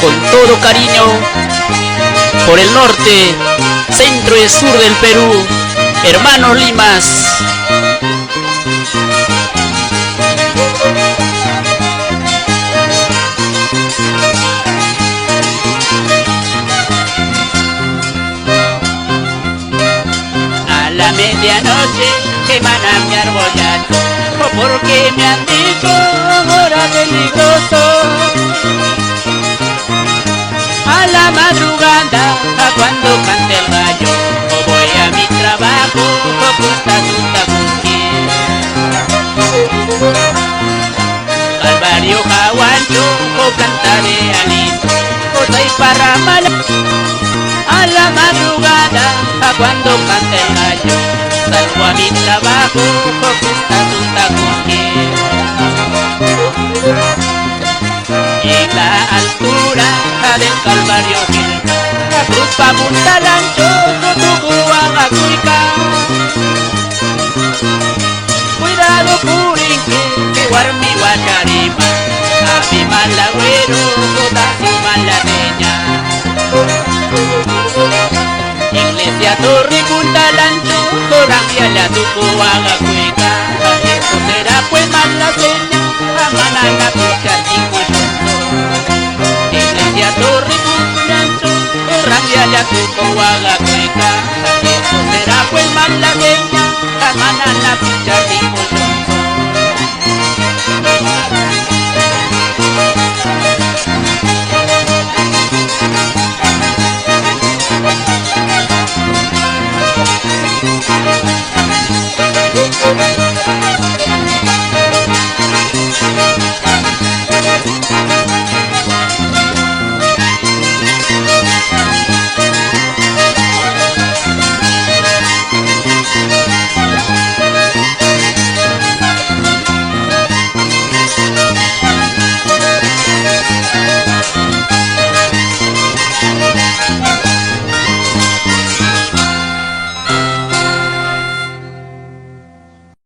con todo cariño por el norte, centro y sur del Perú, hermanos Limas. A la medianoche queman a mi arbollato, porque me han dicho hora peligroso. A la madrugada, cuando cante el gallo, voy a mi trabajo, punta al barrio Jaguancho, cantaré alito, y parramala. A la madrugada, cuando cante el gallo, salgo a mi trabajo, punta en la altura del Calvario Gil, cruz pa' Punta Lancho, Tucuagacuica. Cuidado Curinque, que guarmi guacharima, a mi malagüero, toda su maladeña. Iglesia Torre Punta Lancho, Corambia la Tucuagacuica, eso será pues más la seña.